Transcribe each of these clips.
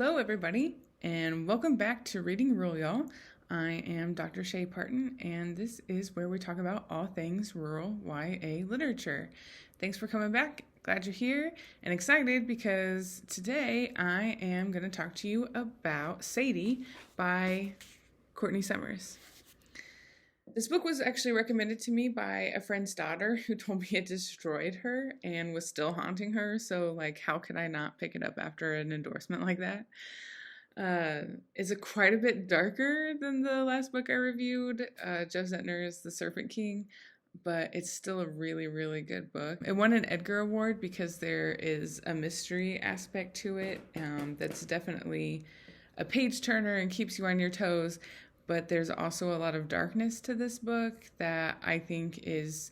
Hello, everybody, and welcome back to Reading Rural, y'all. I am Dr. Shay Parton, and this is where we talk about all things rural YA literature. Thanks for coming back. Glad you're here and excited because today I am going to talk to you about Sadie by Courtney Summers. This book was actually recommended to me by a friend's daughter who told me it destroyed her and was still haunting her. So, how could I not pick it up after an endorsement like that? It's quite a bit darker than the last book I reviewed, Jeff Zentner's The Serpent King, but it's still a really, really good book. It won an Edgar Award because there is a mystery aspect to it that's definitely a page turner and keeps you on your toes. But there's also a lot of darkness to this book that I think is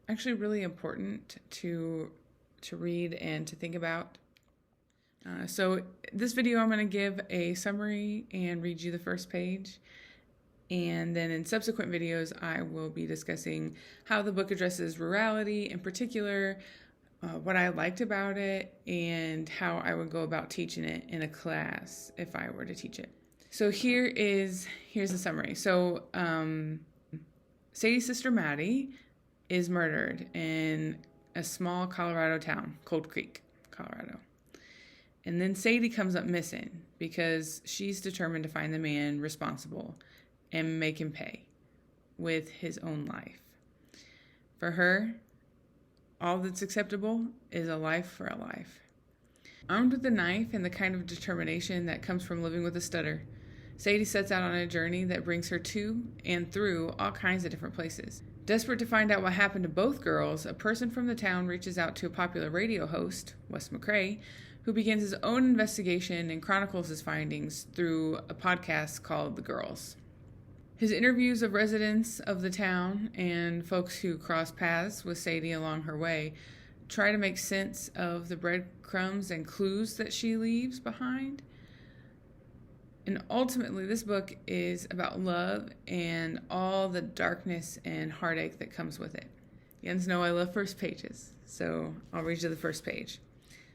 actually really important to read and to think about. So this video, I'm going to give a summary and read you the first page. And then in subsequent videos, I will be discussing how the book addresses rurality in particular, what I liked about it, and how I would go about teaching it in a class if I were to teach it. So here's the summary. So Sadie's sister Maddie is murdered in a small Colorado town, Cold Creek, Colorado. And then Sadie comes up missing because she's determined to find the man responsible and make him pay with his own life. For her, all that's acceptable is a life for a life. Armed with a knife and the kind of determination that comes from living with a stutter, Sadie sets out on a journey that brings her to and through all kinds of different places. Desperate to find out what happened to both girls, a person from the town reaches out to a popular radio host, Wes McCrae, who begins his own investigation and chronicles his findings through a podcast called The Girls. His interviews of residents of the town and folks who cross paths with Sadie along her way try to make sense of the breadcrumbs and clues that she leaves behind. And ultimately, this book is about love and all the darkness and heartache that comes with it. You guys know I love first pages, so I'll read you the first page.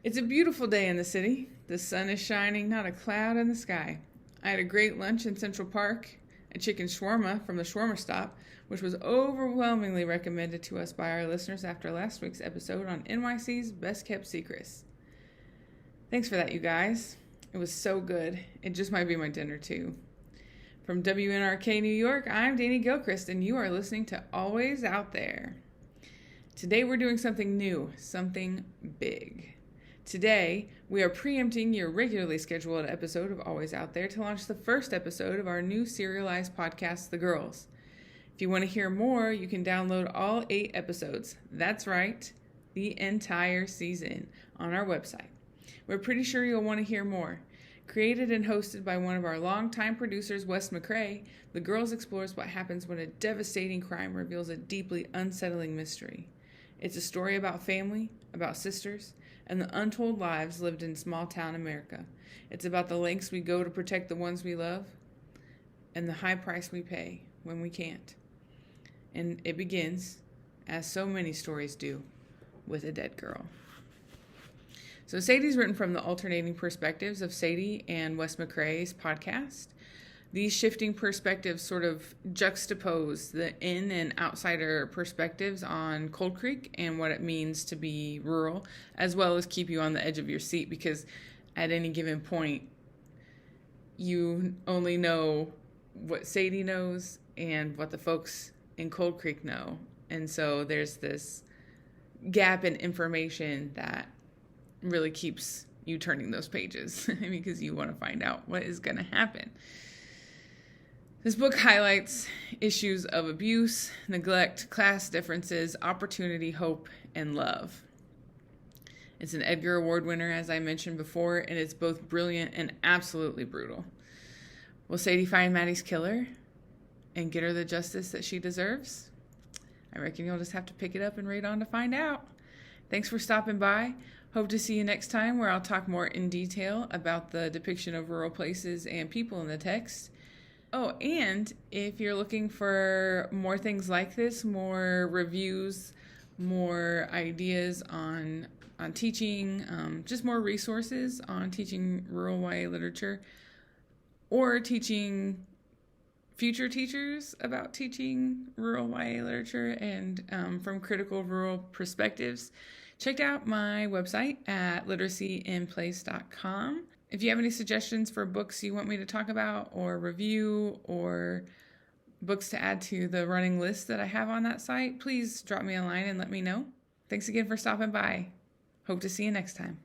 It's a beautiful day in the city. The sun is shining, not a cloud in the sky. I had a great lunch in Central Park, a chicken shawarma from the shawarma stop, which was overwhelmingly recommended to us by our listeners after last week's episode on NYC's Best Kept Secrets. Thanks for that, you guys. It was so good. It just might be my dinner, too. From WNRK New York, I'm Danny Gilchrist, and you are listening to Always Out There. Today, we're doing something new, something big. Today, we are preempting your regularly scheduled episode of Always Out There to launch the first episode of our new serialized podcast, The Girls. If you want to hear more, you can download all 8 episodes. That's right, the entire season on our website. We're pretty sure you'll want to hear more. Created and hosted by one of our longtime producers, Wes McCrae, The Girls explores what happens when a devastating crime reveals a deeply unsettling mystery. It's a story about family, about sisters, and the untold lives lived in small-town America. It's about the lengths we go to protect the ones we love, and the high price we pay when we can't. And it begins, as so many stories do, with a dead girl. So Sadie's written from the alternating perspectives of Sadie and Wes McCrae's podcast. These shifting perspectives sort of juxtapose the in- and outsider perspectives on Cold Creek and what it means to be rural, as well as keep you on the edge of your seat because at any given point, you only know what Sadie knows and what the folks in Cold Creek know. And so there's this gap in information that really keeps you turning those pages because you want to find out what is going to happen. This book highlights issues of abuse, neglect, class differences, opportunity, hope, and love. It's an Edgar Award winner, as I mentioned before, and it's both brilliant and absolutely brutal. Will Sadie find Maddie's killer and get her the justice that she deserves? I reckon you'll just have to pick it up and read on to find out. Thanks for stopping by. Hope to see you next time where I'll talk more in detail about the depiction of rural places and people in the text. Oh, and if you're looking for more things like this, more reviews more ideas on teaching, just more resources on teaching rural YA literature, or teaching future teachers about teaching rural YA literature and from critical rural perspectives, check out my website at literacyinplace.com. If you have any suggestions for books you want me to talk about or review, or books to add to the running list that I have on that site, please drop me a line and let me know. Thanks again for stopping by. Hope to see you next time.